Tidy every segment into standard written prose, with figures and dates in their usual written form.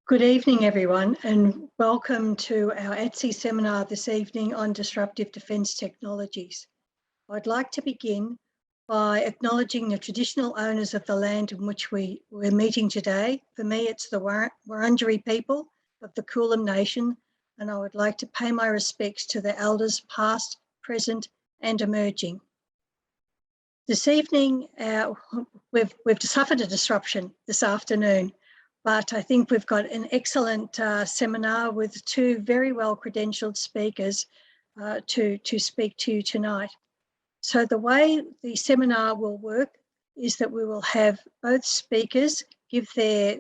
Good evening, everyone, and welcome to our ATSE seminar this evening on disruptive defence technologies. I'd like to begin by acknowledging the traditional owners of the land in which we're meeting today. For me, it's the Wurundjeri people of the Kulin Nation, and I would like to pay my respects to the elders past, present, and emerging. This evening, we've suffered a disruption this afternoon, but I think we've got an excellent seminar with two very well-credentialed speakers to speak to you tonight. So the way the seminar will work is that we will have both speakers give their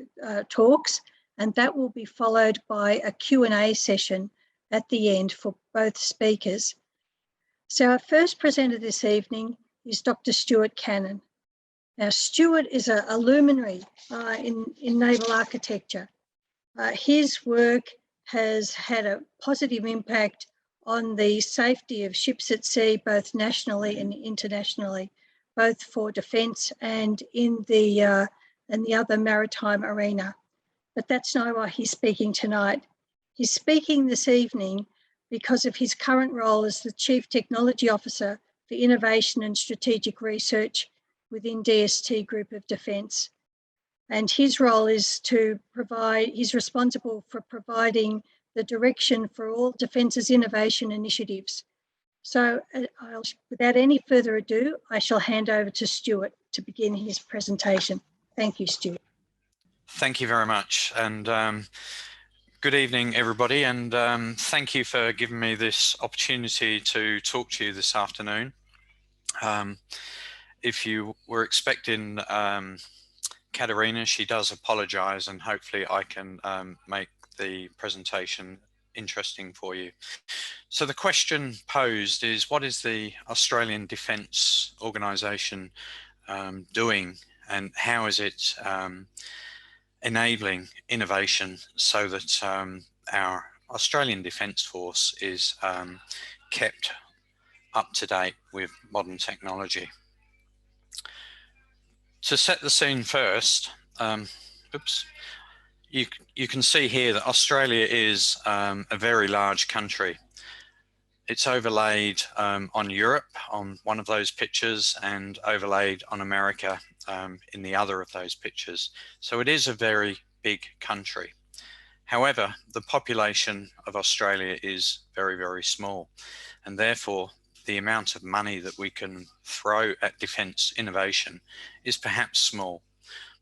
talks, and that will be followed by a Q&A session at the end for both speakers. So our first presenter this evening is Dr. Stuart Cannon. Now, Stuart is a luminary in naval architecture. His work has had a positive impact on the safety of ships at sea, both nationally and internationally, both for defence and in the other maritime arena. But that's not why he's speaking tonight. He's speaking this evening because of his current role as the Chief Technology Officer for Innovation and Strategic Research within DST Group of Defence. And his role is to provide, he's responsible for providing the direction for all Defence's innovation initiatives. So without any further ado, I shall hand over to Stuart to begin his presentation. Thank you, Stuart. Thank you very much. And good evening, everybody. And thank you for giving me this opportunity to talk to you this afternoon. If you were expecting Katerina, she does apologise, and hopefully I can make the presentation interesting for you. So the question posed is, what is the Australian Defence Organisation doing, and how is it enabling innovation so that our Australian Defence Force is kept up to date with modern technology? To set the scene first, you can see here that Australia is a very large country. It's overlaid on Europe on one of those pictures and overlaid on America in the other of those pictures. So it is a very big country. However, the population of Australia is very, very small, and therefore the amount of money that we can throw at defence innovation is perhaps small.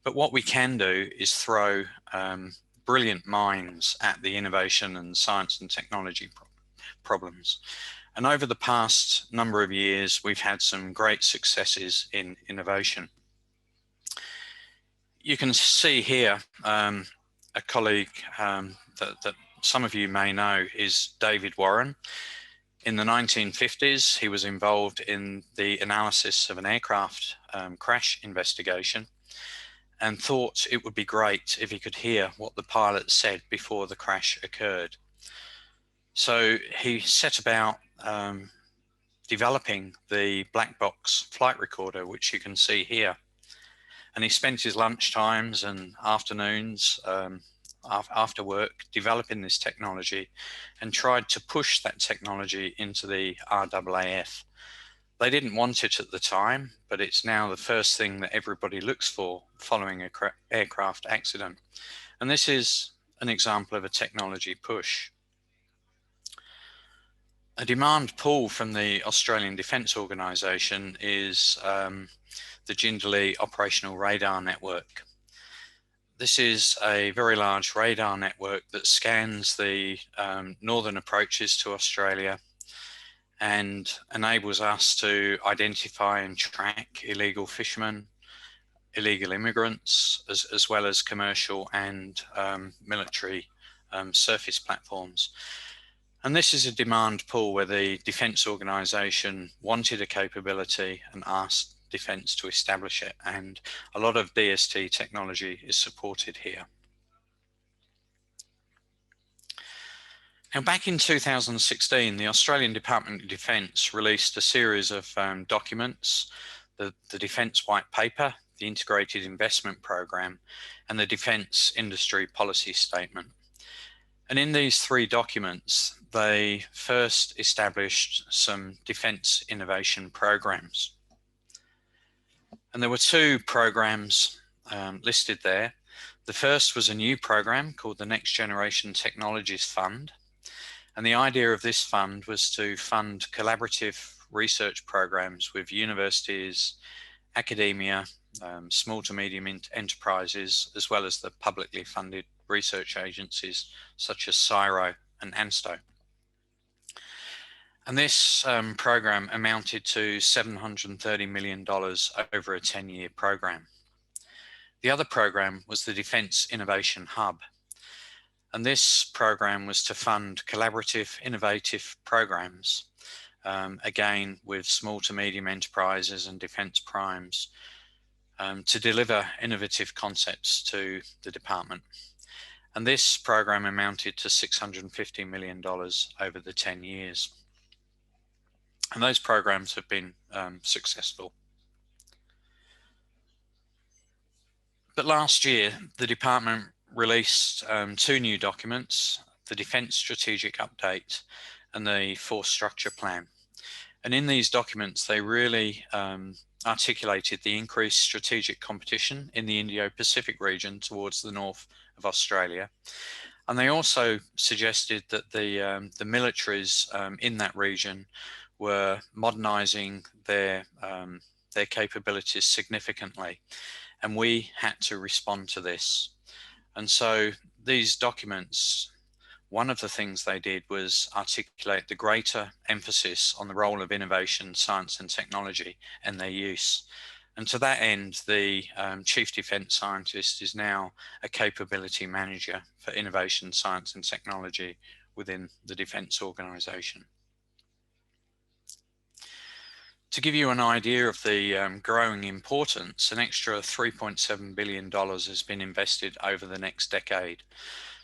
But what we can do is throw brilliant minds at the innovation and science and technology problems. And over the past number of years, we've had some great successes in innovation. You can see here a colleague that some of you may know is David Warren. In the 1950s, he was involved in the analysis of an aircraft crash investigation and thought it would be great if he could hear what the pilot said before the crash occurred. So he set about developing the black box flight recorder, which you can see here. And he spent his lunch times and afternoons after work developing this technology and tried to push that technology into the RAAF. They didn't want it at the time, but it's now the first thing that everybody looks for following an aircraft accident. And this is an example of a technology push. A demand pull from the Australian Defence Organisation is the Jindalee Operational Radar Network. This is a very large radar network that scans the northern approaches to Australia and enables us to identify and track illegal fishermen, illegal immigrants, as well as commercial and military surface platforms. And this is a demand pull where the Defence Organisation wanted a capability and asked Defence to establish it, and a lot of DST technology is supported here. Now, back in 2016, the Australian Department of Defence released a series of documents, the Defence White Paper, the Integrated Investment Program, and the Defence Industry Policy Statement. And in these three documents, they first established some defence innovation programs. And there were two programs listed there. The first was a new program called the Next Generation Technologies Fund. And the idea of this fund was to fund collaborative research programs with universities, academia, small to medium enterprises, as well as the publicly funded research agencies such as CSIRO and ANSTO. And this program amounted to $730 million over a 10-year program. The other program was the Defence Innovation Hub. And this program was to fund collaborative, innovative programs, again, with small to medium enterprises and defence primes, to deliver innovative concepts to the department. And this program amounted to $650 million over the 10 years. And those programs have been successful. But last year, the department released two new documents, the Defence Strategic Update and the Force Structure Plan. And in these documents, they really articulated the increased strategic competition in the Indo-Pacific region towards the north of Australia. And they also suggested that the militaries in that region were modernising their capabilities significantly. And we had to respond to this. And so these documents, one of the things they did was articulate the greater emphasis on the role of innovation, science and technology and their use. And to that end, the Chief Defence Scientist is now a capability manager for innovation, science and technology within the Defence Organisation. To give you an idea of the growing importance, an extra $3.7 billion has been invested over the next decade.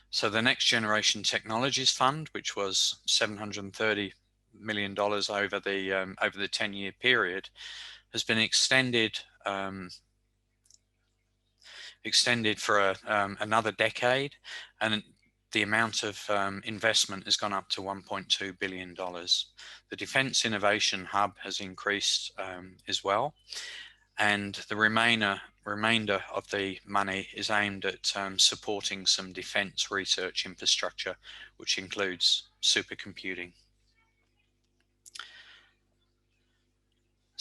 So the Next Generation Technologies Fund, which was $730 million over the 10-year period, has been extended for another decade, and the amount of investment has gone up to $1.2 billion. The Defence Innovation Hub has increased as well, and the remainder of the money is aimed at supporting some defence research infrastructure, which includes supercomputing.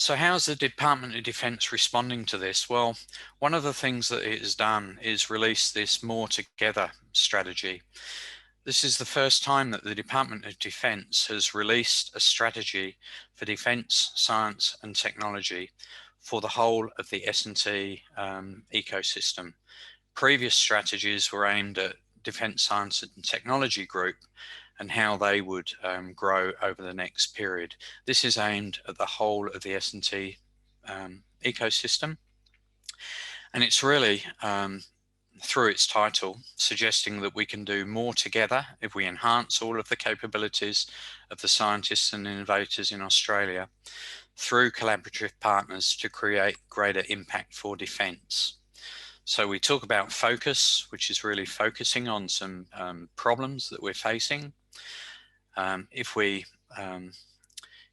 So how's the Department of Defence responding to this? Well, one of the things that it has done is release this More Together strategy. This is the first time that the Department of Defence has released a strategy for defence, science and technology for the whole of the S&T ecosystem. Previous strategies were aimed at Defence Science and Technology Group and how they would grow over the next period. This is aimed at the whole of the S&T ecosystem. And it's really, through its title, suggesting that we can do more together if we enhance all of the capabilities of the scientists and innovators in Australia through collaborative partners to create greater impact for defence. So we talk about focus, which is really focusing on some problems that we're facing. If we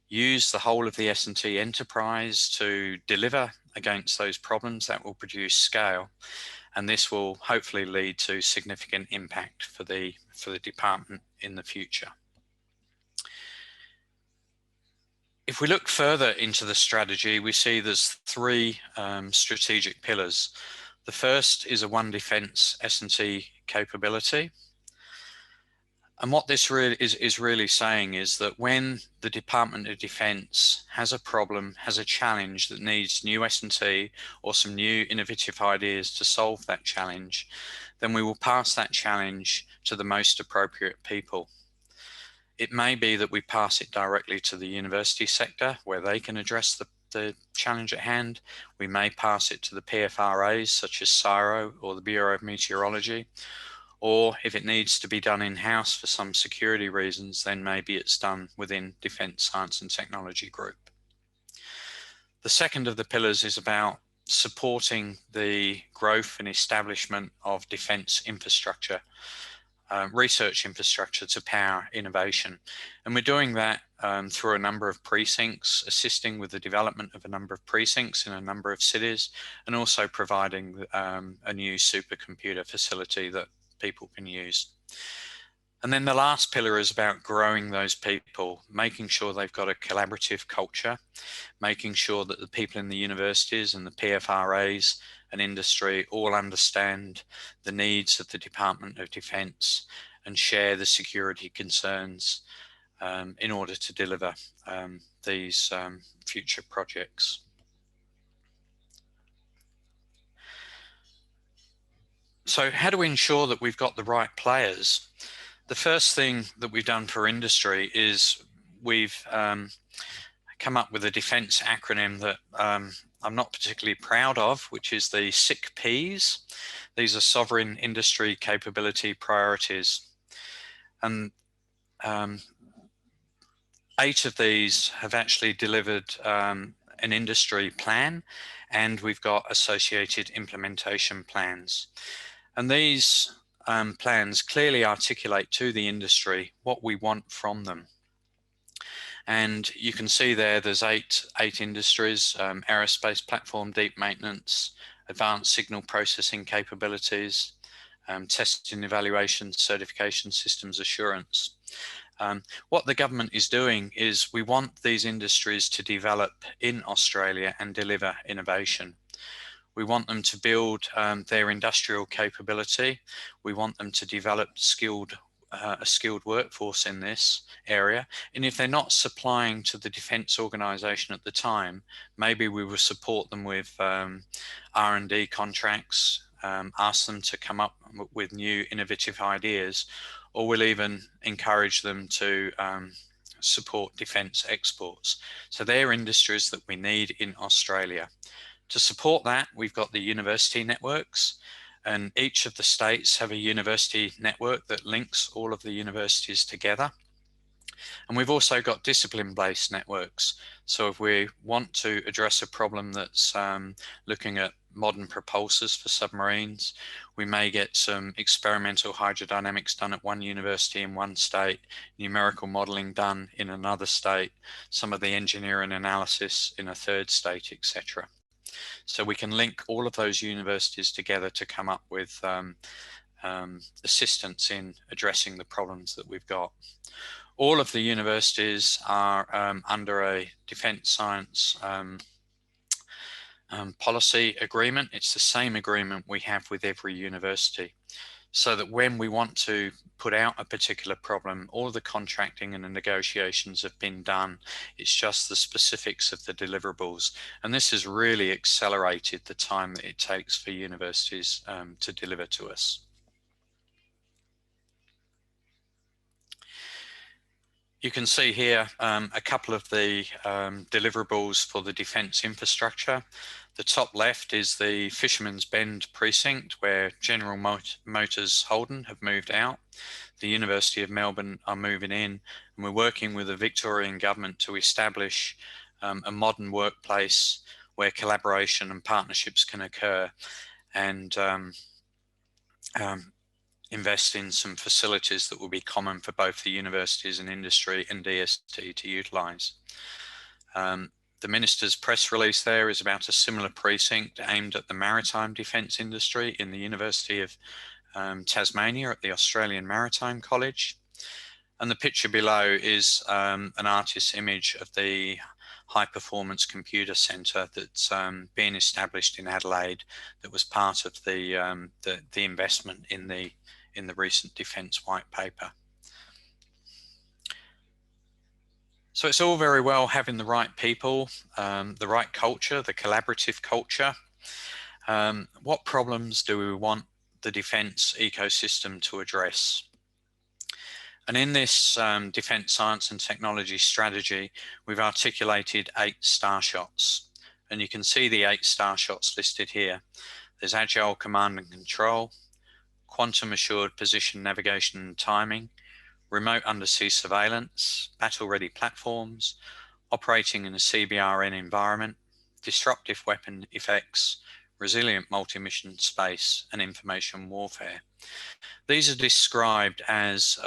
use the whole of the S&T enterprise to deliver against those problems, that will produce scale, and this will hopefully lead to significant impact for the department in the future. If we look further into the strategy, we see there's three strategic pillars. The first is a One Defence S&T capability. And what this really is really saying is that when the Department of Defence has a problem, has a challenge that needs new S&T or some new innovative ideas to solve that challenge, then we will pass that challenge to the most appropriate people. It may be that we pass it directly to the university sector where they can address the challenge at hand. We may pass it to the PFRAs such as CSIRO or the Bureau of Meteorology. Or if it needs to be done in-house for some security reasons, then maybe it's done within Defence Science and Technology Group. The second of the pillars is about supporting the growth and establishment of defence infrastructure, research infrastructure to power innovation. And we're doing that through a number of precincts, assisting with the development of a number of precincts in a number of cities, and also providing a new supercomputer facility that people can use. And then the last pillar is about growing those people, making sure they've got a collaborative culture, making sure that the people in the universities and the PFRAs and industry all understand the needs of the Department of Defence and share the security concerns in order to deliver these future projects. So how do we ensure that we've got the right players? The first thing that we've done for industry is we've come up with a defence acronym that I'm not particularly proud of, which is the SICPs. These are Sovereign Industry Capability Priorities. And 8 of these have actually delivered an industry plan, and we've got associated implementation plans. And these plans clearly articulate to the industry what we want from them. And you can see there's eight industries: aerospace platform, deep maintenance, advanced signal processing capabilities, testing, evaluation, certification, systems assurance. What the government is doing is we want these industries to develop in Australia and deliver innovation. We want them to build their industrial capability. We want them to develop a skilled workforce in this area. And if they're not supplying to the defence organisation at the time, maybe we will support them with R&D contracts, ask them to come up with new innovative ideas, or we'll even encourage them to support defence exports. So they're industries that we need in Australia. To support that, we've got the university networks, and each of the states have a university network that links all of the universities together. And we've also got discipline-based networks. So if we want to address a problem that's looking at modern propulsors for submarines, we may get some experimental hydrodynamics done at one university in one state, numerical modelling done in another state, some of the engineering analysis in a third state, etc. So we can link all of those universities together to come up with assistance in addressing the problems that we've got. All of the universities are under a defence science policy agreement. It's the same agreement we have with every university, so that when we want to put out a particular problem, all the contracting and the negotiations have been done. It's just the specifics of the deliverables. And this has really accelerated the time that it takes for universities to deliver to us. You can see here a couple of the deliverables for the defence infrastructure. The top left is the Fisherman's Bend precinct, where General Motors Holden have moved out. The University of Melbourne are moving in, and we're working with the Victorian government to establish a modern workplace where collaboration and partnerships can occur, and invest in some facilities that will be common for both the universities and industry and DST to utilise. The Minister's press release there is about a similar precinct aimed at the maritime defence industry in the University of Tasmania at the Australian Maritime College. And the picture below is an artist's image of the High Performance Computer Centre that's being established in Adelaide, that was part of the investment in the recent Defence White Paper. So it's all very well having the right people, the right culture, the collaborative culture. What problems do we want the defence ecosystem to address? And in this defence science and technology strategy, we've articulated 8 star shots. And you can see the 8 star shots listed here. There's agile command and control, quantum assured position navigation and timing, remote undersea surveillance, battle ready platforms, operating in a CBRN environment, disruptive weapon effects, resilient multi-mission space, and information warfare. These are described as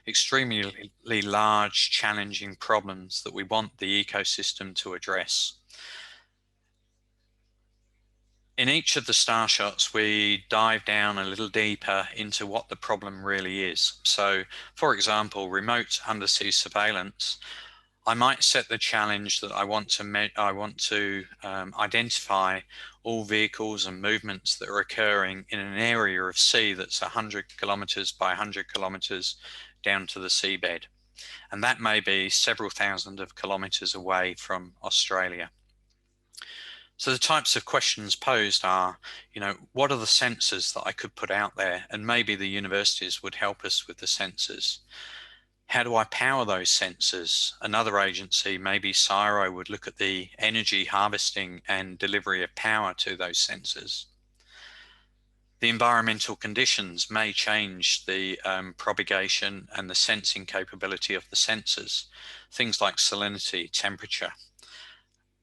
extremely large, challenging problems that we want the ecosystem to address. In each of the star shots, we dive down a little deeper into what the problem really is. So, for example, remote undersea surveillance. I might set the challenge that I want to identify all vehicles and movements that are occurring in an area of sea that's 100 kilometers by 100 kilometers down to the seabed. And that may be several thousand of kilometers away from Australia. So the types of questions posed are, what are the sensors that I could put out there? And maybe the universities would help us with the sensors. How do I power those sensors? Another agency, maybe CSIRO, would look at the energy harvesting and delivery of power to those sensors. The environmental conditions may change the propagation and the sensing capability of the sensors, things like salinity, temperature.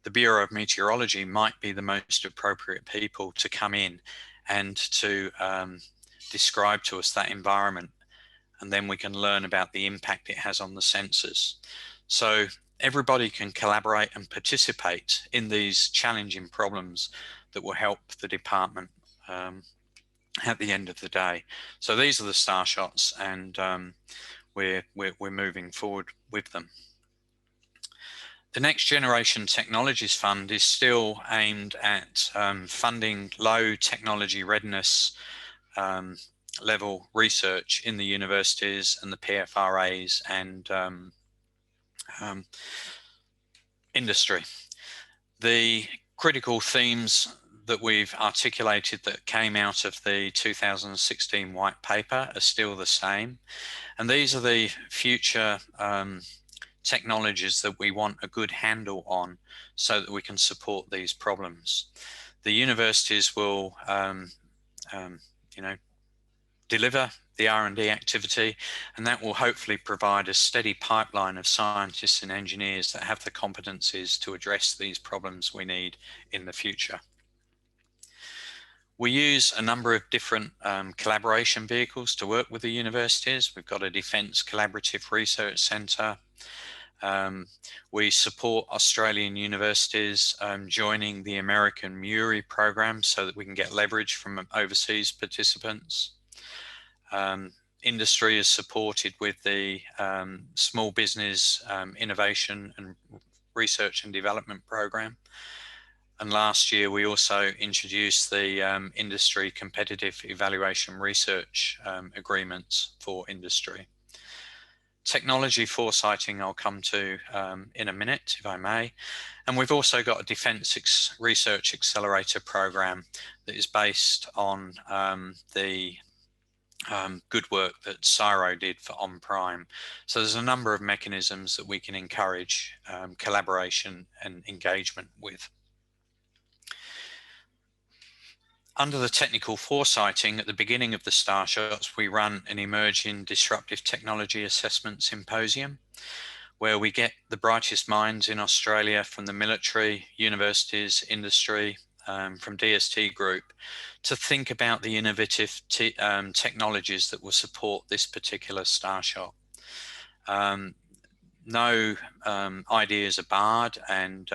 The Bureau of Meteorology might be the most appropriate people to come in and to describe to us that environment, and then we can learn about the impact it has on the sensors. So everybody can collaborate and participate in these challenging problems that will help the department at the end of the day. So these are the star shots, and we're moving forward with them. The Next Generation Technologies Fund is still aimed at funding low technology readiness level research in the universities and the PFRAs and industry. The critical themes that we've articulated that came out of the 2016 white paper are still the same, and these are the future technologies that we want a good handle on so that we can support these problems. The universities will deliver the R&D activity, and that will hopefully provide a steady pipeline of scientists and engineers that have the competencies to address these problems we need in the future. We use a number of different collaboration vehicles to work with the universities. We've got a Defence Collaborative Research Centre. We support Australian universities joining the American MURI program so that we can get leverage from overseas participants. Industry is supported with the Small Business Innovation and Research and Development program. And last year, we also introduced the Industry Competitive Evaluation Research agreements for industry. Technology foresighting I'll come to in a minute, if I may. And we've also got a Defence Research Accelerator program that is based on the good work that CSIRO did for On-Prime. So there's a number of mechanisms that we can encourage collaboration and engagement with. Under the technical foresighting, at the beginning of the Star Shots, we run an Emerging Disruptive Technology Assessment Symposium, where we get the brightest minds in Australia from the military, universities, industry, from DST Group, to think about the innovative technologies that will support this particular Star Shot. No ideas are barred, and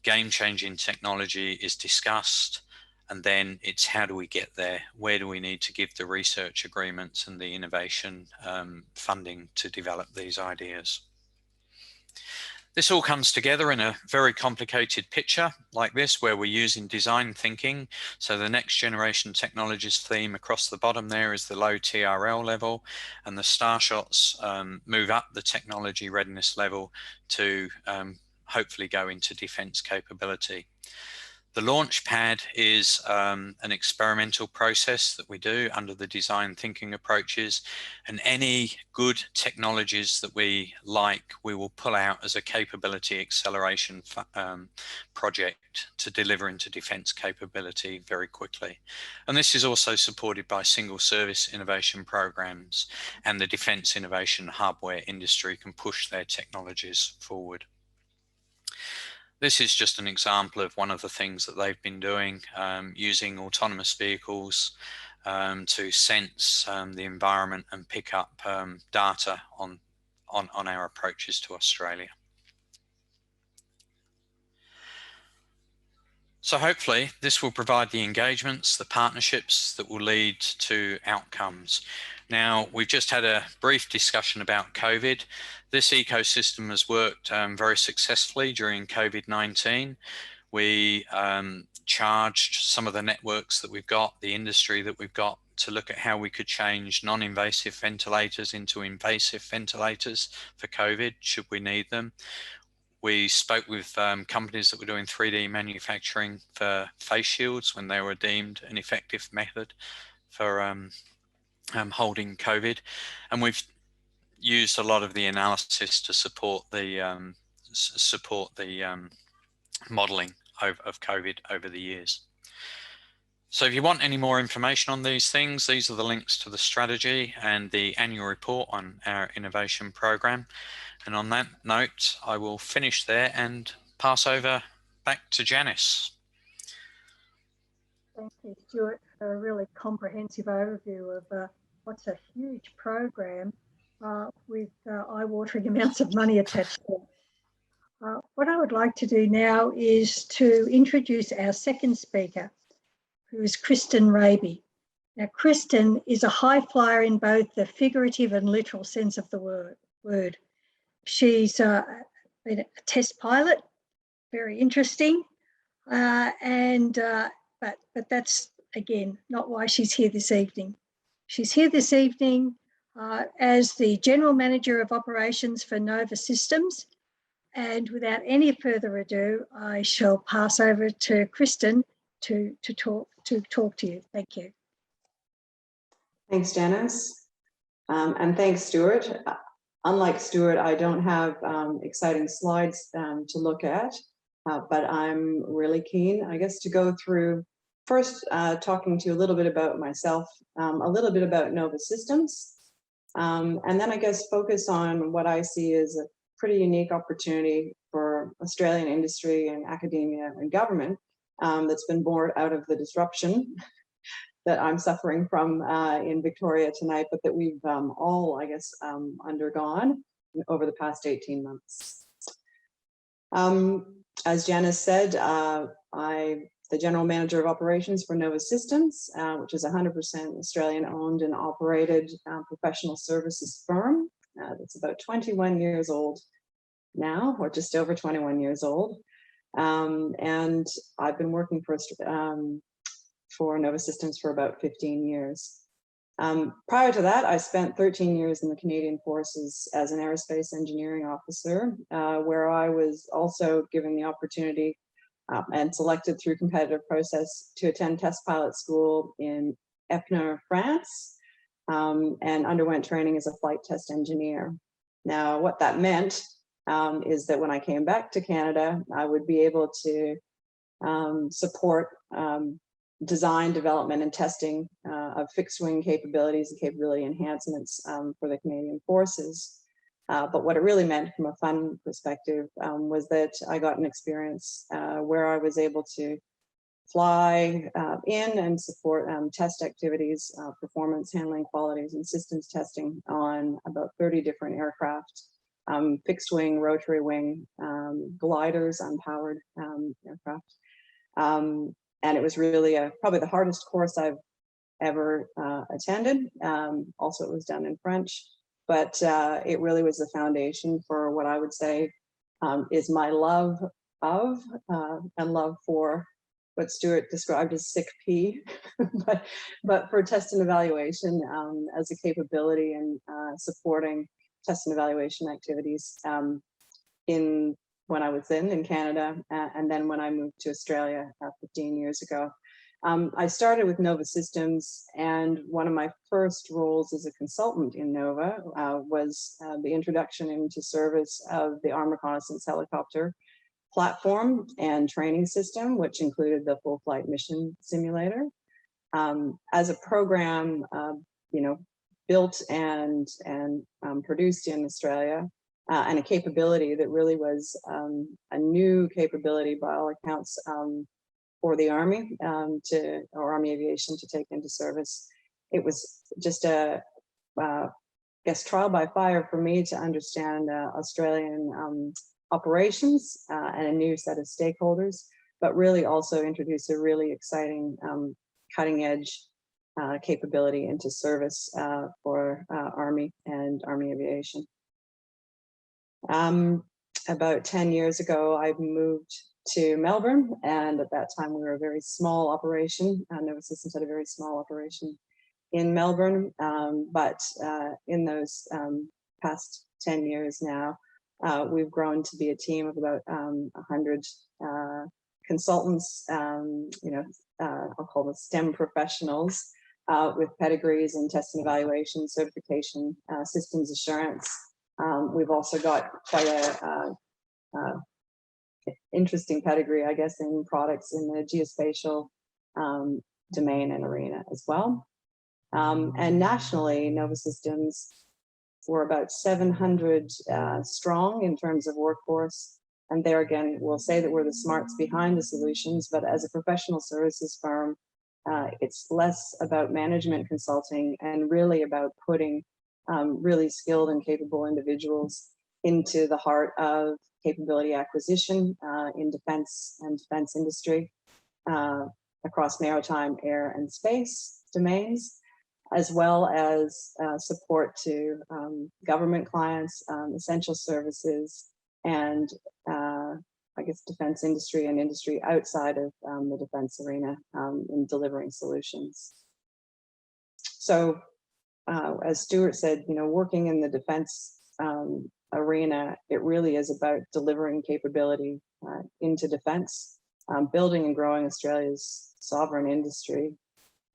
game-changing technology is discussed, and then it's how do we get there? Where do we need to give the research agreements and the innovation funding to develop these ideas? This all comes together in a very complicated picture like this, where we're using design thinking. So the Next Generation Technologies theme across the bottom there is the low TRL level, and the Star Shots move up the technology readiness level to hopefully go into defence capability. The launch pad is an experimental process that we do under the design thinking approaches, and any good technologies that we like, we will pull out as a capability acceleration project to deliver into defence capability very quickly. And this is also supported by single service innovation programs and the Defence Innovation Hub, where industry can push their technologies forward. This is just an example of one of the things that they've been doing, using autonomous vehicles to sense the environment and pick up data on our approaches to Australia. So hopefully this will provide the engagements, the partnerships that will lead to outcomes. Now, we've just had a brief discussion about COVID. This ecosystem has worked very successfully during COVID-19. We charged some of the networks that we've got, the industry that we've got, to look at how we could change non-invasive ventilators into invasive ventilators for COVID, should we need them. We spoke with companies that were doing 3D manufacturing for face shields when they were deemed an effective method for holding COVID. And we've used a lot of the analysis to support the modeling of COVID over the years. So if you want any more information on these things, these are the links to the strategy and the annual report on our innovation program. And on that note, I will finish there and pass over back to Janice. Thank you, Stuart, for a really comprehensive overview of what's a huge program with eye-watering amounts of money attached to it. What I would like to do now is to introduce our second speaker, who is Kristen Raby. Now, Kristen is a high flyer in both the figurative and literal sense of the word. She's been a test pilot, very interesting, but that's, again, not why she's here this evening. She's here this evening as the General Manager of Operations for Nova Systems. And without any further ado, I shall pass over to Kristen to talk to you. Thank you. Thanks, Janice. And thanks, Stuart. Unlike Stuart, I don't have exciting slides to look at, but I'm really keen, I guess, to go through first talking to you a little bit about myself, a little bit about Nova Systems, and then I guess focus on what I see as a pretty unique opportunity for Australian industry and academia and government that's been born out of the disruption that I'm suffering from in Victoria tonight, but that we've all, I guess, undergone over the past 18 months. As Janice said, I'm the General Manager of Operations for Nova Systems, which is a 100% Australian owned and operated professional services firm that's about 21 years old now, or just over 21 years old. And I've been working for Nova Systems for about 15 years. Prior to that, I spent 13 years in the Canadian Forces as an aerospace engineering officer, where I was also given the opportunity and selected through competitive process to attend test pilot school in Epinal, France, and underwent training as a flight test engineer. Now, what that meant is that when I came back to Canada, I would be able to support design, development, and testing of fixed wing capabilities and capability enhancements for the Canadian Forces. But what it really meant from a fun perspective was that I got an experience where I was able to fly in and support test activities, performance handling, qualities, and systems testing on about 30 different aircraft, fixed wing, rotary wing, gliders, unpowered aircraft. And it was really probably the hardest course I've ever attended. Also, it was done in French, but it really was the foundation for what I would say is my love of and love for what Stuart described as sick P, but for test and evaluation as a capability and supporting test and evaluation activities when I was in Canada, and then when I moved to Australia 15 years ago. I started with Nova Systems, and one of my first roles as a consultant in Nova was the introduction into service of the Armed Reconnaissance Helicopter platform and training system, which included the full flight mission simulator. As a program, built and produced in Australia, and a capability that really was a new capability by all accounts for the Army or Army Aviation to take into service. It was just a trial by fire for me to understand Australian operations and a new set of stakeholders, but really also introduce a really exciting cutting edge capability into service for Army and Army Aviation. About 10 years ago, I moved to Melbourne, and at that time we were a very small operation. Nova Systems had a very small operation in Melbourne, but in those past 10 years now, we've grown to be a team of about 100 consultants, I'll call them STEM professionals with pedigrees in test and evaluation, certification, systems assurance. We've also got quite a interesting pedigree, I guess, in products in the geospatial domain and arena as well. And nationally, Nova Systems, we're about 700 strong in terms of workforce. And there again, we'll say that we're the smarts behind the solutions, but as a professional services firm, it's less about management consulting and really about putting really skilled and capable individuals into the heart of capability acquisition in defense and defense industry across maritime, air, and space domains, as well as support to government clients, essential services, and I guess defense industry and industry outside of the defense arena in delivering solutions. So as Stuart said, working in the defense arena, it really is about delivering capability into defense, building and growing Australia's sovereign industry.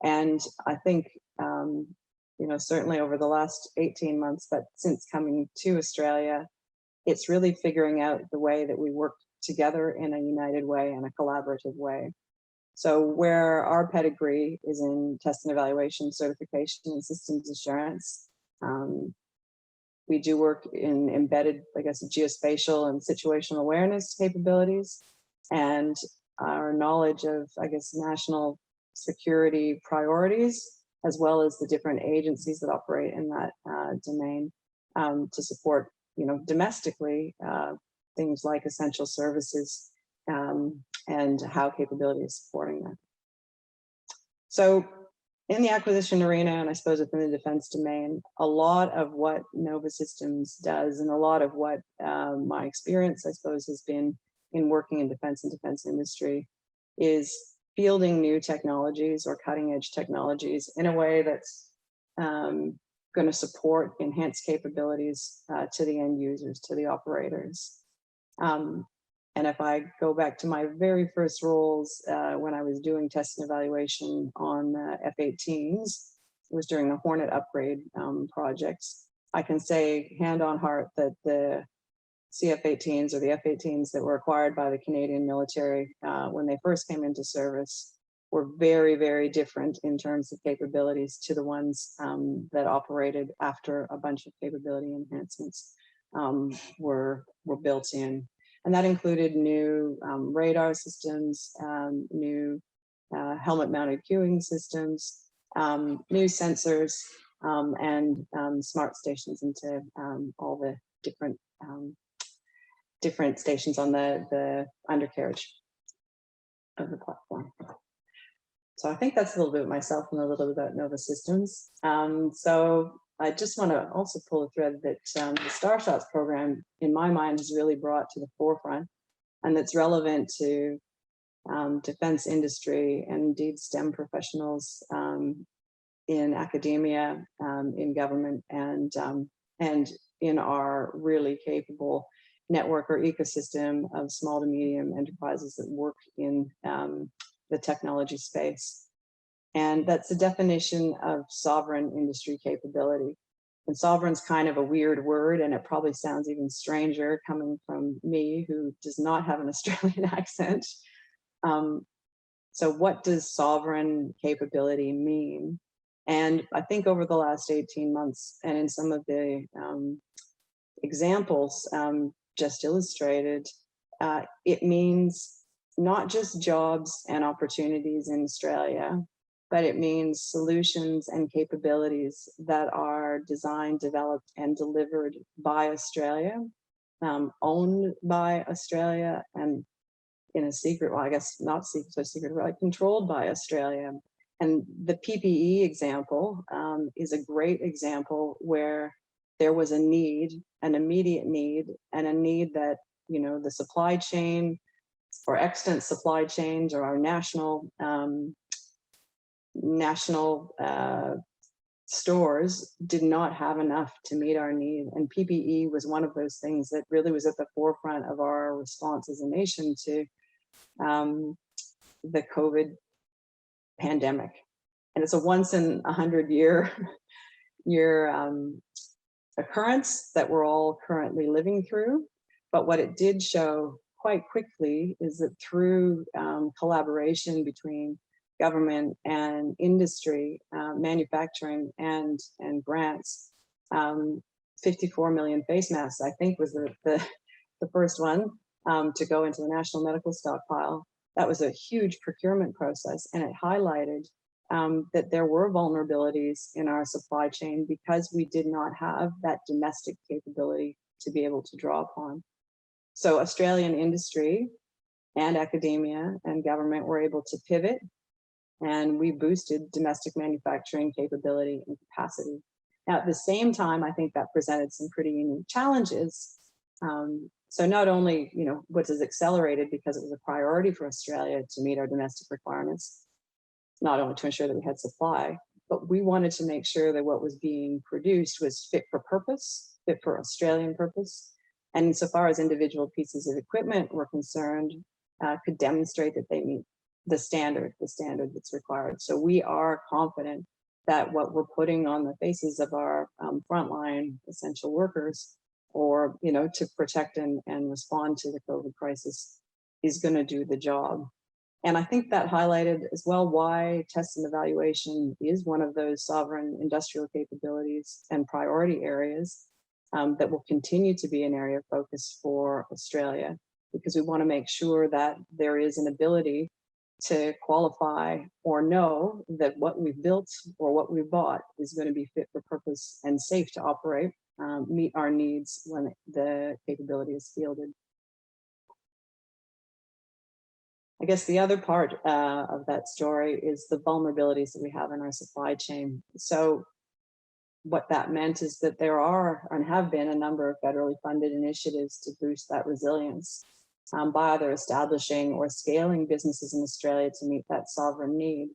And I think, certainly over the last 18 months, but since coming to Australia, it's really figuring out the way that we work together in a united way and a collaborative way. So where our pedigree is in test and evaluation, certification, and systems assurance, we do work in embedded, I guess, geospatial and situational awareness capabilities, and our knowledge of, I guess, national security priorities, as well as the different agencies that operate in that domain to support, domestically, things like essential services and how capability is supporting that. So in the acquisition arena, and I suppose within the defense domain, a lot of what Nova Systems does and a lot of what my experience, I suppose, has been in working in defense and defense industry is fielding new technologies or cutting edge technologies in a way that's going to support enhanced capabilities to the end users, to the operators. And if I go back to my very first roles when I was doing test and evaluation on F-18s, it was during the Hornet upgrade projects, I can say hand on heart that the CF-18s or the F-18s that were acquired by the Canadian military when they first came into service were very, very different in terms of capabilities to the ones that operated after a bunch of capability enhancements were built in. And that included new radar systems, new helmet-mounted cueing systems, new sensors, and smart stations into all the different stations on the undercarriage of the platform. So I think that's a little bit myself and a little bit about Nova Systems. So I just want to also pull a thread that the Starshots program, in my mind, has really brought to the forefront, and that's relevant to defense industry and indeed STEM professionals in academia, in government, and in our really capable network or ecosystem of small to medium enterprises that work in the technology space. And that's the definition of sovereign industry capability. And sovereign's kind of a weird word, and it probably sounds even stranger coming from me, who does not have an Australian accent. So what does sovereign capability mean? And I think over the last 18 months, and in some of the examples just illustrated, it means not just jobs and opportunities in Australia, but it means solutions and capabilities that are designed, developed, and delivered by Australia, owned by Australia, and in a secret, well, I guess not so secret, but controlled by Australia. And the PPE example is a great example where there was a need, an immediate need, and a need that, you know, the supply chain or extant supply chains or our national stores did not have enough to meet our need. And PPE was one of those things that really was at the forefront of our response as a nation to the COVID pandemic. And it's a once in 100-year occurrence that we're all currently living through. But what it did show quite quickly is that through collaboration between government and industry, manufacturing and grants, 54 million face masks, I think, was the first one to go into the national medical stockpile. That was a huge procurement process, and it highlighted that there were vulnerabilities in our supply chain because we did not have that domestic capability to be able to draw upon. So Australian industry and academia and government were able to pivot, and we boosted domestic manufacturing capability and capacity. Now, at the same time, I think that presented some pretty unique challenges. So not only, you know, what is accelerated because it was a priority for Australia to meet our domestic requirements, not only to ensure that we had supply, but we wanted to make sure that what was being produced was fit for purpose, fit for Australian purpose. And insofar as individual pieces of equipment were concerned, could demonstrate that they meet the standard that's required. So we are confident that what we're putting on the faces of our frontline essential workers, or, you know, to protect and respond to the COVID crisis, is going to do the job. And I think that highlighted as well why test and evaluation is one of those sovereign industrial capabilities and priority areas that will continue to be an area of focus for Australia, because we want to make sure that there is an ability to qualify or know that what we've built or what we've bought is going to be fit for purpose and safe to operate, meet our needs when the capability is fielded. I guess the other part of that story is the vulnerabilities that we have in our supply chain. So what that meant is that there are and have been a number of federally funded initiatives to boost that resilience by either establishing or scaling businesses in Australia to meet that sovereign need.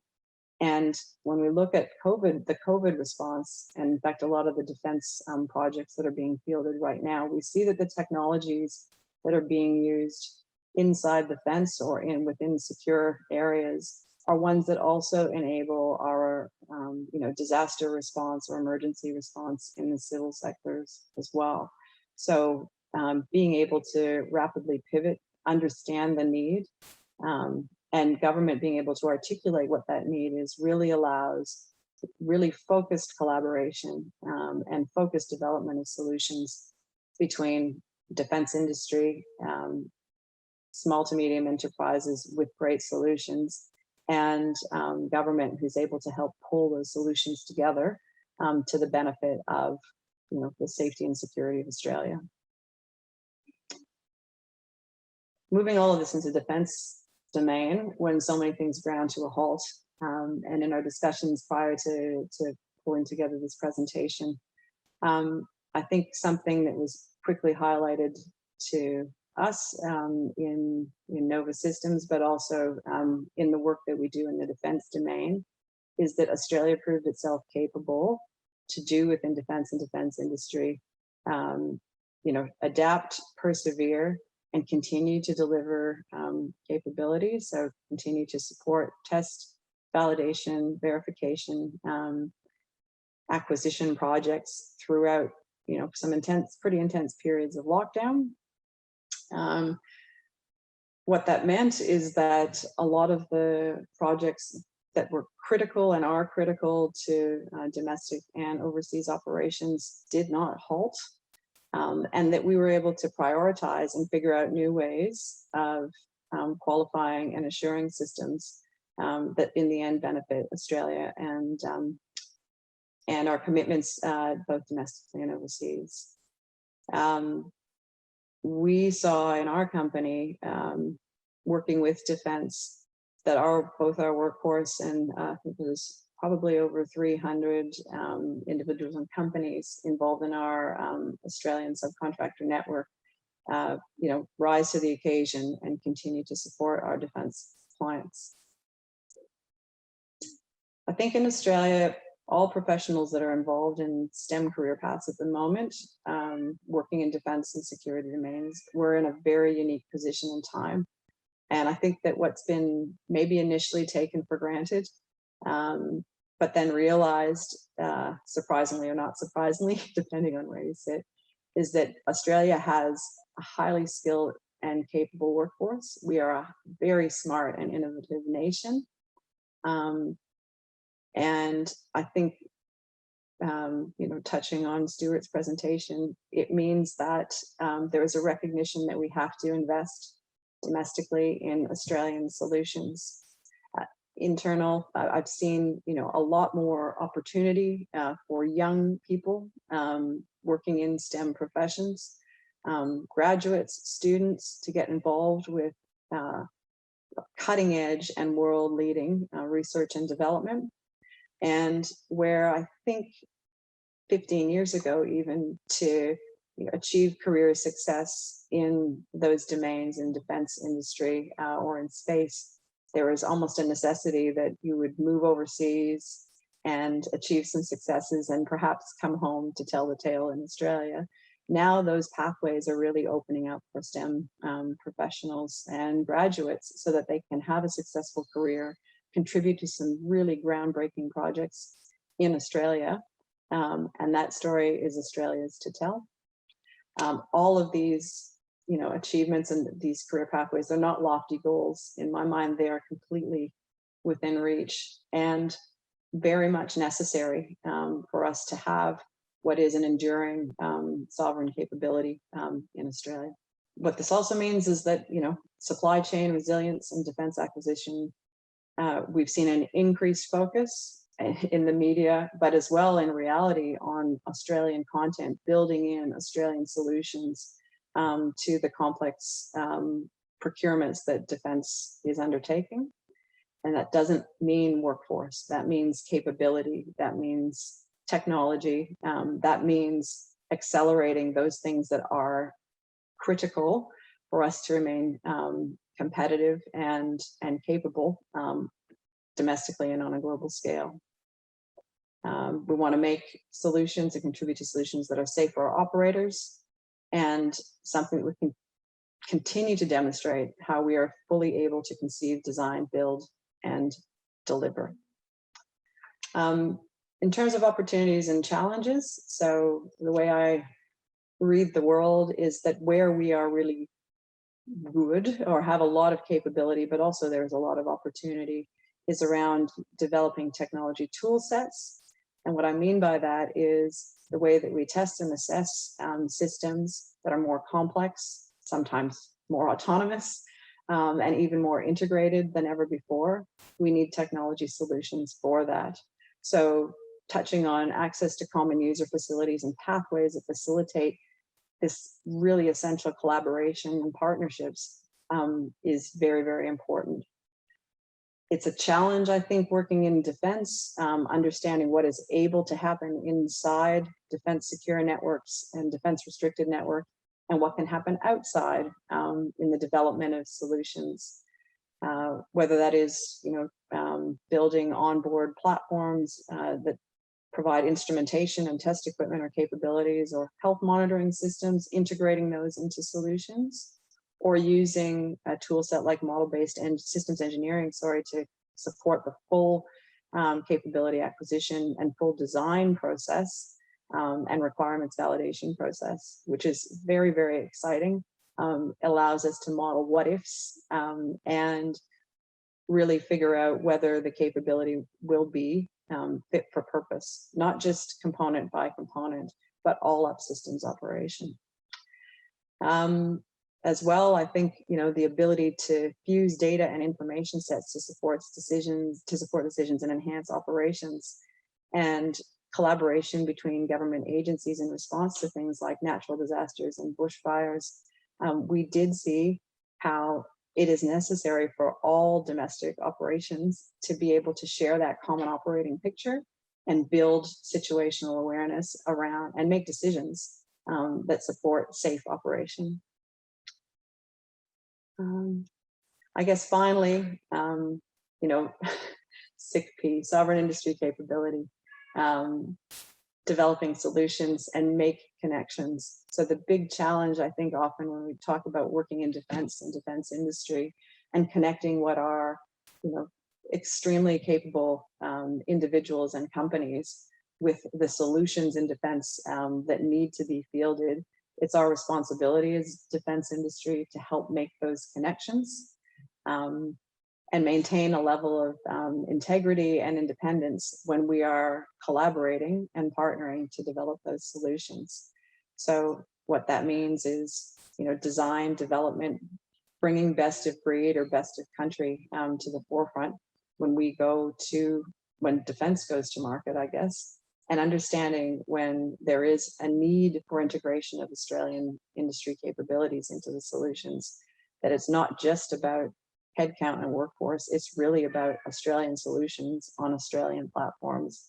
And when we look at COVID, the COVID response, and in fact, a lot of the defense projects that are being fielded right now, we see that the technologies that are being used inside the fence or within secure areas are ones that also enable our disaster response or emergency response in the civil sectors as well. So being able to rapidly pivot, understand the need, and government being able to articulate what that need is really allows really focused collaboration and focused development of solutions between defense industry, small to medium enterprises with great solutions, and government who's able to help pull those solutions together to the benefit of, you know, the safety and security of Australia. Moving all of this into defense domain when so many things ground to a halt, and in our discussions prior to pulling together this presentation, I think something that was quickly highlighted to us in Nova Systems, but also in the work that we do in the defense domain, is that Australia proved itself capable to do within defense and defense industry, adapt, persevere, and continue to deliver capabilities. So continue to support test, validation, verification, acquisition projects throughout, some pretty intense periods of lockdown. What that meant is that a lot of the projects that were critical and are critical to domestic and overseas operations did not halt. and that we were able to prioritize and figure out new ways of qualifying and assuring systems that in the end benefit Australia and our commitments both domestically and overseas. We saw in our company, working with defense, that both our workforce and I think it was probably over 300 individuals and companies involved in our Australian subcontractor network, rise to the occasion and continue to support our defense clients. I think in Australia, all professionals that are involved in STEM career paths at the moment, working in defense and security domains, we're in a very unique position in time. And I think that what's been maybe initially taken for granted, but then realized, surprisingly or not surprisingly, depending on where you sit, is that Australia has a highly skilled and capable workforce. We are a very smart and innovative nation. And I think, touching on Stuart's presentation, it means that there is a recognition that we have to invest domestically in Australian solutions. I've seen, a lot more opportunity for young people working in STEM professions, graduates, students to get involved with cutting edge and world leading research and development. And where I think 15 years ago, even to achieve career success in those domains in defense industry or in space, there was almost a necessity that you would move overseas and achieve some successes and perhaps come home to tell the tale in Australia. Now those pathways are really opening up for STEM professionals and graduates so that they can have a successful career, contribute to some really groundbreaking projects in Australia. And that story is Australia's to tell. All of these, achievements and these career pathways are not lofty goals. In my mind, they are completely within reach and very much necessary for us to have what is an enduring sovereign capability in Australia. What this also means is that, supply chain resilience and defense acquisition, we've seen an increased focus in the media, but as well in reality on Australian content, building in Australian solutions to the complex procurements that defense is undertaking. And that doesn't mean workforce, that means capability, that means technology, that means accelerating those things that are critical for us to remain competitive and capable domestically and on a global scale. We want to make solutions and contribute to solutions that are safe for our operators, and something that we can continue to demonstrate how we are fully able to conceive, design, build, and deliver. In terms of opportunities and challenges, so the way I read the world is that where we are really good or have a lot of capability, but also there's a lot of opportunity, is around developing technology tool sets. And what I mean by that is the way that we test and assess systems that are more complex, sometimes more autonomous, and even more integrated than ever before. We need technology solutions for that. So touching on access to common user facilities and pathways that facilitate this really essential collaboration and partnerships is very, very important. It's a challenge, I think, working in defense, understanding what is able to happen inside defense secure networks and defense restricted network, and what can happen outside in the development of solutions. Whether that is, building onboard platforms that provide instrumentation and test equipment or capabilities, or health monitoring systems, integrating those into solutions, or using a tool set like model-based and systems engineering, to support the full capability acquisition and full design process and requirements validation process, which is very, very exciting. Allows us to model what ifs and really figure out whether the capability will be fit for purpose, not just component by component, but all up systems operation. As well, I think, you know, the ability to fuse data and information sets to support decisions and enhance operations, and collaboration between government agencies in response to things like natural disasters and bushfires. We did see how it is necessary for all domestic operations to be able to share that common operating picture and build situational awareness around and make decisions that support safe operation. I guess finally, you know, SICP, sovereign industry capability, developing solutions and make connections. So the big challenge, I think, often when we talk about working in defense and defense industry and connecting what are, you know, extremely capable individuals and companies with the solutions in defense that need to be fielded, it's our responsibility as defense industry to help make those connections and maintain a level of integrity and independence when we are collaborating and partnering to develop those solutions. So what that means is, you know, design, development, bringing best of breed or best of country to the forefront when defense goes to market, I guess, and understanding when there is a need for integration of Australian industry capabilities into the solutions, that it's not just about headcount and workforce, it's really about Australian solutions on Australian platforms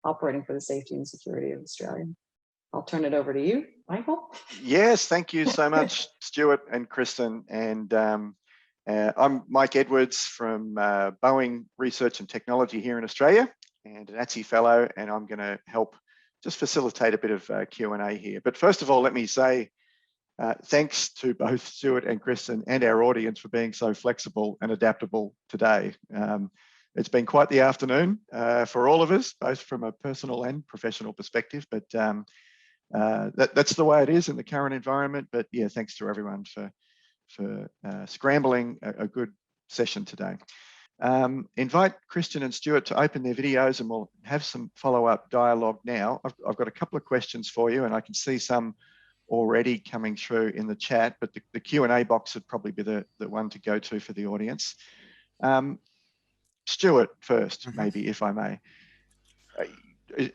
operating for the safety and security of Australia. I'll turn it over to you, Michael. Yes, thank you so much, Stuart and Kristen. And I'm Mike Edwards from Boeing Research and Technology here in Australia, and an ATSE fellow, and I'm going to help just facilitate a bit of Q&A here. But first of all, let me say thanks to both Stuart and Kristen and our audience for being so flexible and adaptable today. It's been quite the afternoon for all of us, both from a personal and professional perspective, but that's the way it is in the current environment. But yeah, thanks to everyone for scrambling a good session today. Invite Kristen and Stuart to open their videos and we'll have some follow-up dialogue now. I've got a couple of questions for you, and I can see some already coming through in the chat, but the Q&A box would probably be the one to go to for the audience. Stuart first, maybe, if I may.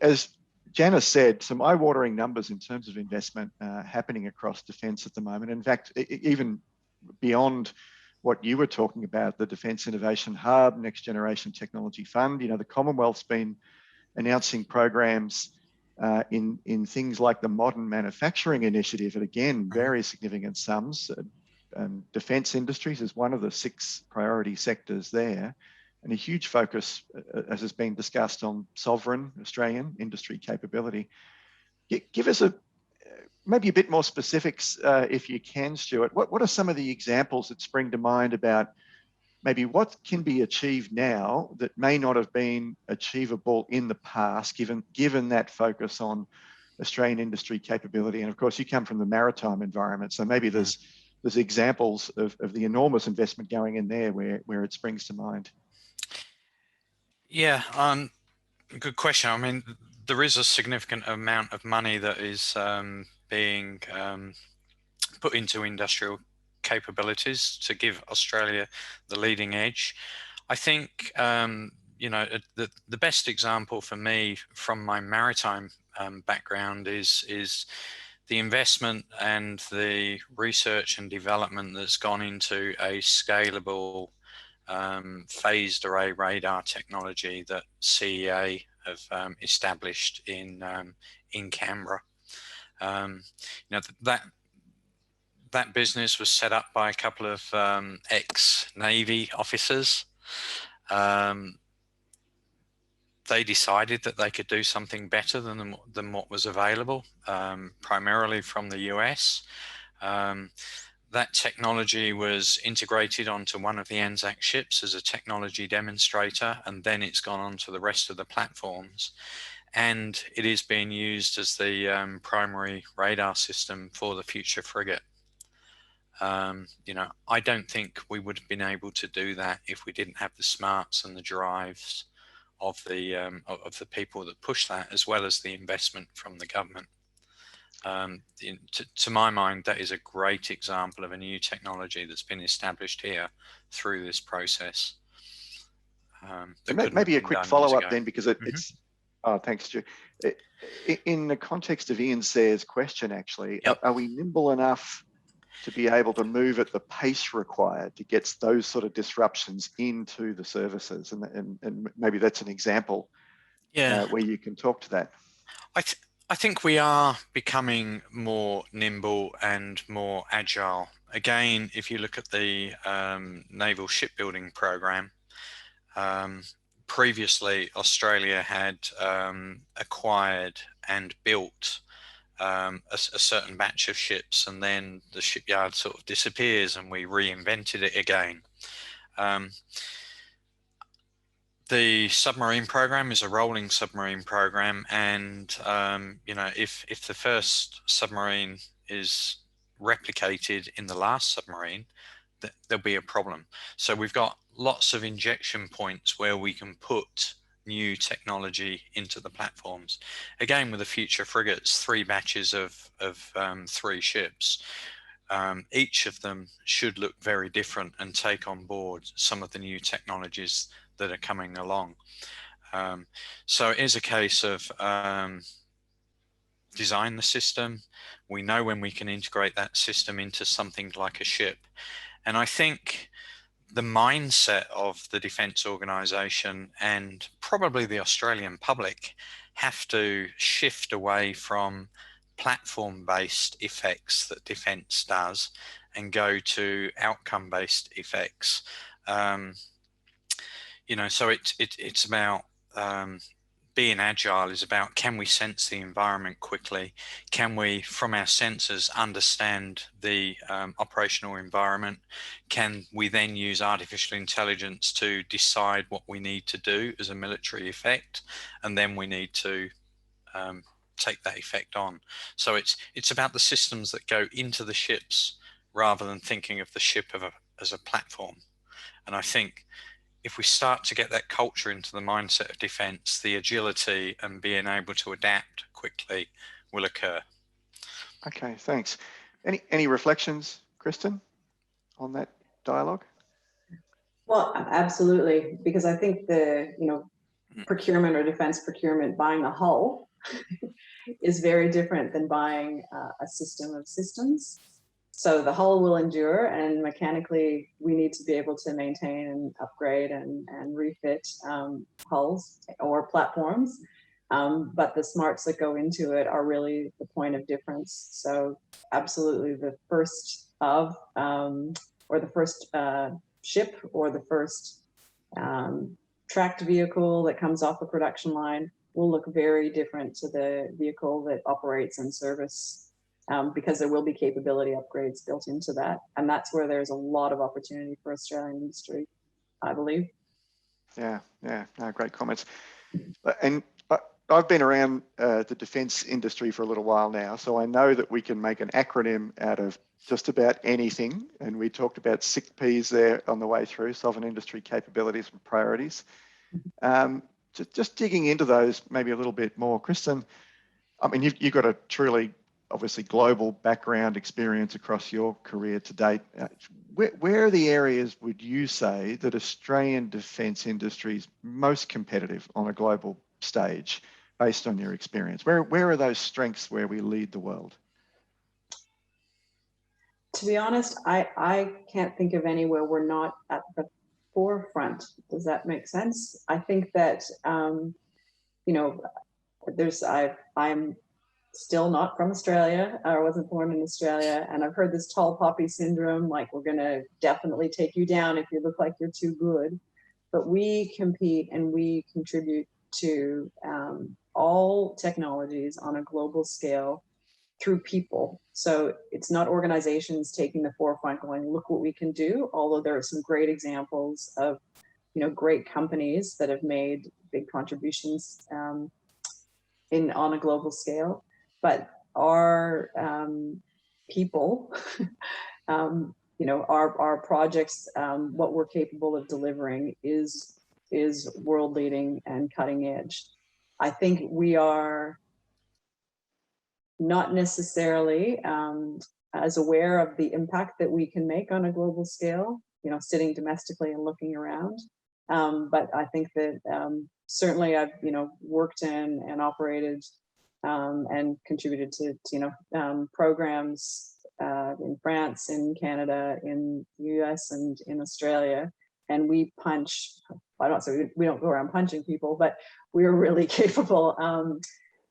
As Janice said, some eye-watering numbers in terms of investment happening across defence at the moment. In fact, even beyond what you were talking about, the Defence Innovation Hub, Next Generation Technology Fund, you know, the Commonwealth's been announcing programs in things like the Modern Manufacturing Initiative, and again, very significant sums. Defence industries is one of the 6 priority sectors there, and a huge focus, as has been discussed, on sovereign Australian industry capability. Give us maybe a bit more specifics, if you can, Stuart. What are some of the examples that spring to mind about maybe what can be achieved now that may not have been achievable in the past, given that focus on Australian industry capability? And of course, you come from the maritime environment, so maybe there's examples of the enormous investment going in there where it springs to mind. Yeah, good question. I mean, there is a significant amount of money that is being put into industrial capabilities to give Australia the leading edge. I think, you know, the best example for me from my maritime background is the investment and the research and development that's gone into a scalable phased array radar technology that CEA have established in Canberra. You know, that business was set up by a couple of ex-Navy officers. They decided that they could do something better than what was available, primarily from the US. That technology was integrated onto one of the ANZAC ships as a technology demonstrator, and then it's gone on to the rest of the platforms. And it is being used as the primary radar system for the future frigate. You know, I don't think we would have been able to do that if we didn't have the smarts and the drives of the people that push that, as well as the investment from the government. To my mind, that is a great example of a new technology that's been established here through this process. Maybe a quick follow-up then, because Mm-hmm. it's, oh, thanks, Stu. In the context of Ian Sayre's question, actually, Yep. are we nimble enough to be able to move at the pace required to get those sort of disruptions into the services? And maybe that's an example where you can talk to that. I think we are becoming more nimble and more agile. Again, if you look at the naval shipbuilding program, previously Australia had acquired and built a certain batch of ships, and then the shipyard sort of disappears and we reinvented it again. The submarine program is a rolling submarine program, and you know, if the first submarine is replicated in the last submarine, there'll be a problem. So we've got lots of injection points where we can put new technology into the platforms. Again, with the future frigates, 3 batches of 3 ships. Each of them should look very different and take on board some of the new technologies that are coming along. So it is a case of design the system. We know when we can integrate that system into something like a ship. And I think the mindset of the defence organisation and probably the Australian public have to shift away from platform-based effects that defence does and go to outcome-based effects. You know, so it's about being agile is about, can we sense the environment quickly? Can we, from our sensors, understand the operational environment? Can we then use artificial intelligence to decide what we need to do as a military effect? And then we need to take that effect on. So it's about the systems that go into the ships rather than thinking of the ship as a platform. And I think if we start to get that culture into the mindset of defence, the agility and being able to adapt quickly will occur. Okay, thanks. Any reflections, Kristen, on that dialogue? Well, absolutely, because I think the, you know, procurement or defence procurement, buying a hull is very different than buying a system of systems. So the hull will endure, and mechanically we need to be able to maintain and upgrade and refit hulls or platforms. But the smarts that go into it are really the point of difference. So absolutely, the first of or the first ship or the first tracked vehicle that comes off the production line will look very different to the vehicle that operates in service. Because there will be capability upgrades built into that. And that's where there's a lot of opportunity for Australian industry, I believe. Yeah, no, great comments. And I've been around the defence industry for a little while now, so I know that we can make an acronym out of just about anything. And we talked about 6 Ps there on the way through, sovereign industry capabilities and priorities. Just digging into those maybe a little bit more. Kristen, I mean, you've got a truly, obviously, global background experience across your career to date. Where are the areas, would you say, that Australian defence industry is most competitive on a global stage, based on your experience? Where are those strengths where we lead the world? To be honest, I can't think of anywhere we're not at the forefront. Does that make sense? I think that, you know, I'm still not from Australia. I wasn't born in Australia, and I've heard this tall poppy syndrome, like we're going to definitely take you down if you look like you're too good. But we compete and we contribute to all technologies on a global scale through people. So it's not organizations taking the forefront going, look what we can do, although there are some great examples of, you know, great companies that have made big contributions on a global scale. But our people, you know, our projects, what we're capable of delivering is world leading and cutting edge. I think we are not necessarily as aware of the impact that we can make on a global scale, you know, sitting domestically and looking around. But I think that certainly I've, you know, worked in and operated and contributed to you know, programs in France, in Canada, in the US, and in Australia. And we punch, I don't say we don't go around punching people, but we're really capable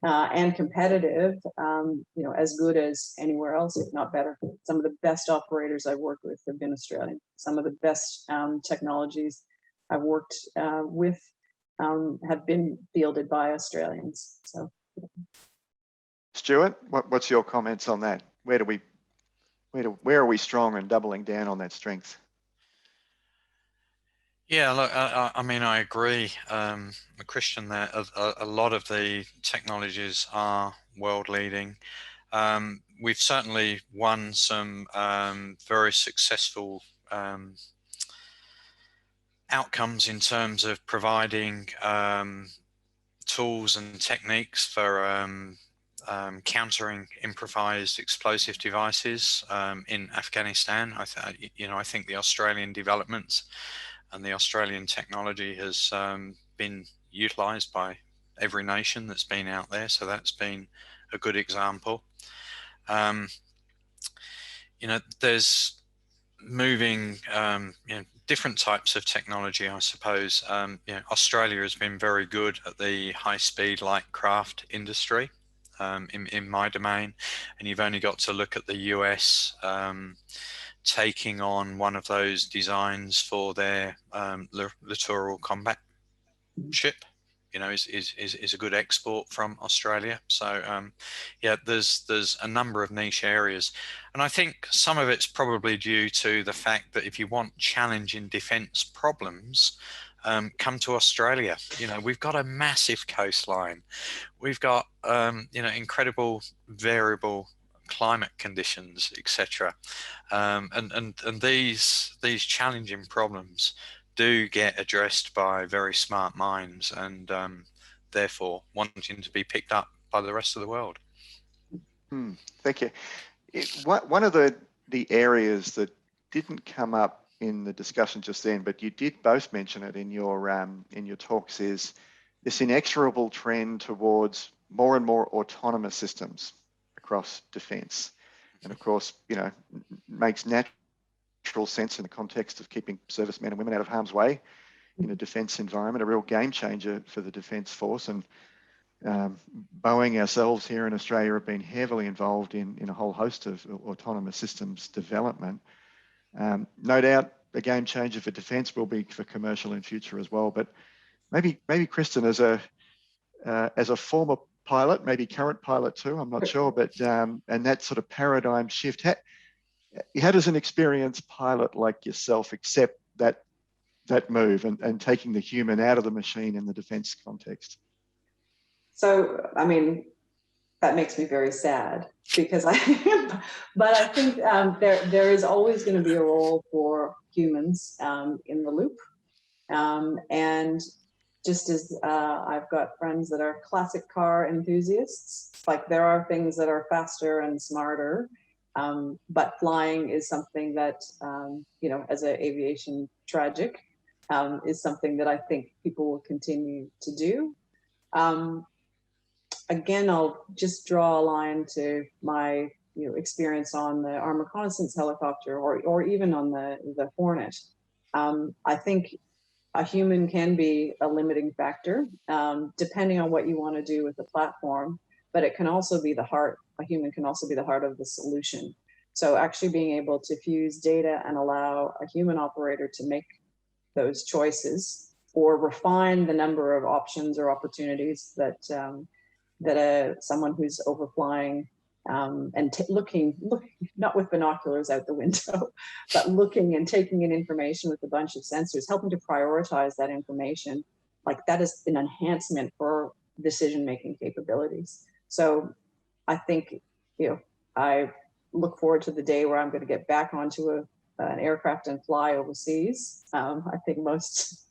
and competitive, you know, as good as anywhere else, if not better. Some of the best operators I've worked with have been Australian. Some of the best technologies I've worked with have been fielded by Australians. So, Stuart, what's your comments on that? Where are we strong and doubling down on that strength? Yeah, look, I mean, I agree, Christian, that a lot of the technologies are world leading. We've certainly won some very successful outcomes in terms of providing tools and techniques for countering improvised explosive devices in Afghanistan. I think the Australian developments and the Australian technology has been utilised by every nation that's been out there, so that's been a good example. You know, there's moving you know, different types of technology, I suppose. You know, Australia has been very good at the high-speed light craft industry in my domain, and you've only got to look at the US taking on one of those designs for their littoral combat ship. You know, is a good export from Australia. So yeah, there's a number of niche areas, and I think some of it's probably due to the fact that if you want challenging defence problems, come to Australia. You know, we've got a massive coastline, we've got you know, incredible variable climate conditions, etc. And these challenging problems do get addressed by very smart minds, and therefore wanting to be picked up by the rest of the world. Thank you. One of the areas that didn't come up in the discussion just then, but you did both mention it in your talks, is this inexorable trend towards more and more autonomous systems across defence. And of course, you know, makes natural sense in the context of keeping servicemen and women out of harm's way in a defence environment, a real game changer for the Defence Force. And Boeing ourselves here in Australia have been heavily involved in a whole host of autonomous systems development. No doubt a game changer for defence, will be for commercial in future as well. But maybe Kristen, as a former pilot, maybe current pilot too, I'm not sure, but and that sort of paradigm shift, how does an experienced pilot like yourself accept that move and taking the human out of the machine in the defence context? So, I mean, that makes me very sad, because but I think there is always going to be a role for humans in the loop. And just as I've got friends that are classic car enthusiasts, like there are things that are faster and smarter, but flying is something that, you know, as an aviation tragic, is something that I think people will continue to do. Again, I'll just draw a line to my experience on the armed reconnaissance helicopter, or even on the Hornet. I think a human can be a limiting factor, depending on what you want to do with the platform, but it can also be the heart. A human can also be the heart of the solution. So actually being able to fuse data and allow a human operator to make those choices, or refine the number of options or opportunities that someone who's overflying and looking not with binoculars out the window, but looking and taking in information with a bunch of sensors, helping to prioritize that information, like that is an enhancement for decision-making capabilities. So I think, I look forward to the day where I'm going to get back onto an aircraft and fly overseas. I think most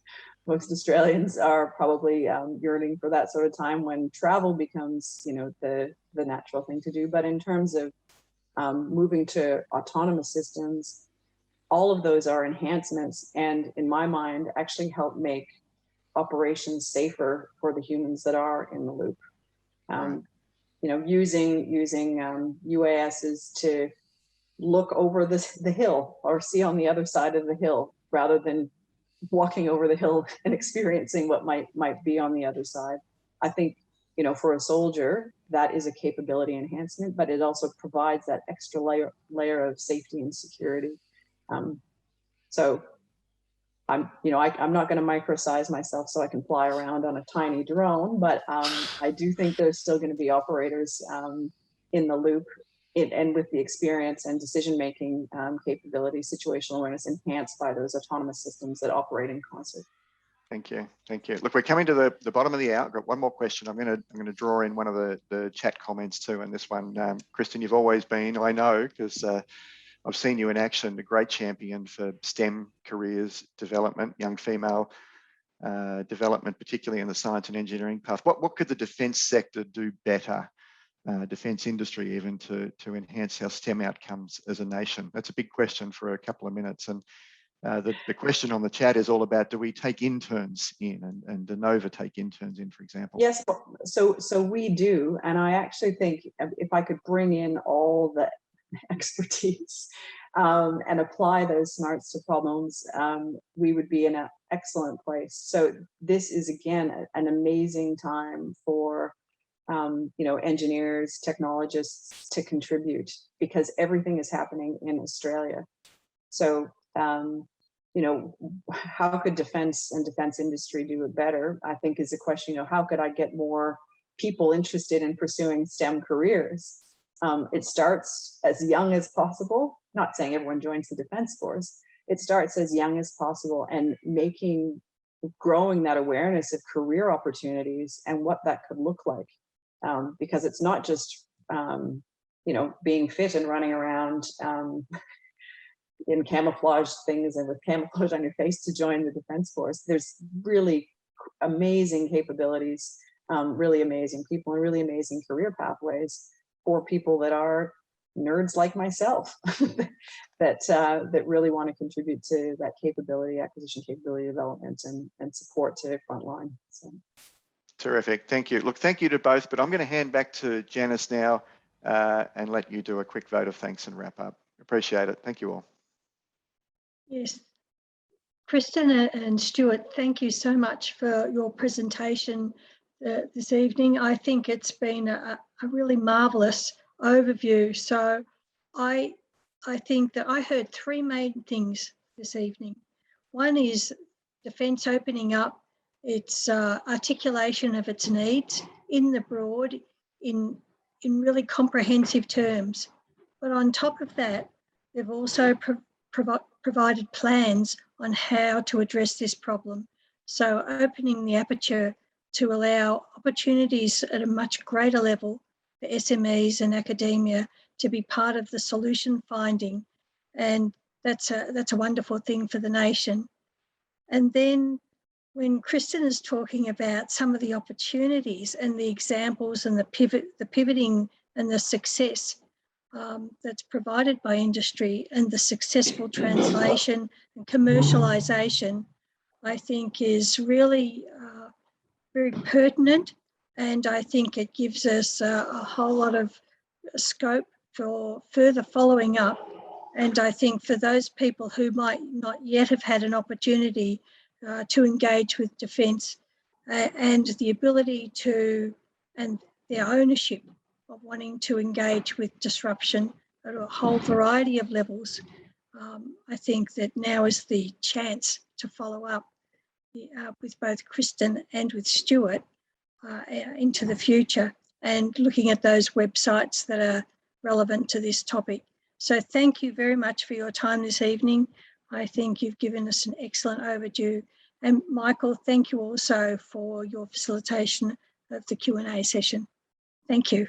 most Australians are probably yearning for that sort of time when travel becomes, you know, the natural thing to do. But in terms of moving to autonomous systems, all of those are enhancements, and in my mind, actually help make operations safer for the humans that are in the loop. Right. You know, using UASs to look over the hill or see on the other side of the hill, rather than walking over the hill and experiencing what might be on the other side. I think, you know, for a soldier, that is a capability enhancement, but it also provides that extra layer of safety and security. So I'm not going to microsize myself so I can fly around on a tiny drone, but I do think there's still going to be operators in the loop, and with the experience and decision-making capability, situational awareness enhanced by those autonomous systems that operate in concert. Thank you. Thank you. Look, we're coming to the bottom of the hour. I've got one more question. I'm going to draw in one of the chat comments too. And this one, Kristen, you've always been, I know, because I've seen you in action, a great champion for STEM careers development, young female development, particularly in the science and engineering path. What could the defence sector do better, defence industry even, to enhance our STEM outcomes as a nation? That's a big question for a couple of minutes. And the question on the chat is all about, do we take interns in, and do Nova take interns in, for example? Yes, so we do. And I actually think if I could bring in all the expertise and apply those smarts to problems, we would be in an excellent place. So this is, again, an amazing time for engineers, technologists to contribute, because everything is happening in Australia. So how could defense and defense industry do it better, I think, is a question. How could I get more people interested in pursuing STEM careers? It starts as young as possible. Not saying everyone joins the Defence Force. It starts as young as possible, and growing that awareness of career opportunities and what that could look like. Because it's not just, being fit and running around in camouflage things and with camouflage on your face to join the Defence Force. There's really amazing capabilities, really amazing people, and really amazing career pathways for people that are nerds like myself that really want to contribute to that capability acquisition, capability development, and support to frontline. So. Terrific. Thank you. Look, thank you to both, but I'm going to hand back to Janice now and let you do a quick vote of thanks and wrap up. Appreciate it. Thank you all. Yes. Kristen and Stuart, thank you so much for your presentation this evening. I think it's been a really marvellous overview. So I think that I heard three main things this evening. One is defence opening up its articulation of its needs in the broad, in really comprehensive terms. But on top of that, they've also provided plans on how to address this problem. So opening the aperture to allow opportunities at a much greater level for SMEs and academia to be part of the solution finding. And that's a wonderful thing for the nation. And then when Kristen is talking about some of the opportunities and the examples and the pivoting and the success that's provided by industry and the successful translation and commercialisation, I think is really very pertinent, and I think it gives us a whole lot of scope for further following up. And I think for those people who might not yet have had an opportunity to engage with defence and the ability to, and their ownership of wanting to engage with disruption at a whole variety of levels, I think that now is the chance to follow up with both Kristen and with Stuart into the future, and looking at those websites that are relevant to this topic. So thank you very much for your time this evening. I think you've given us an excellent overview. And Michael, thank you also for your facilitation of the Q&A session. Thank you.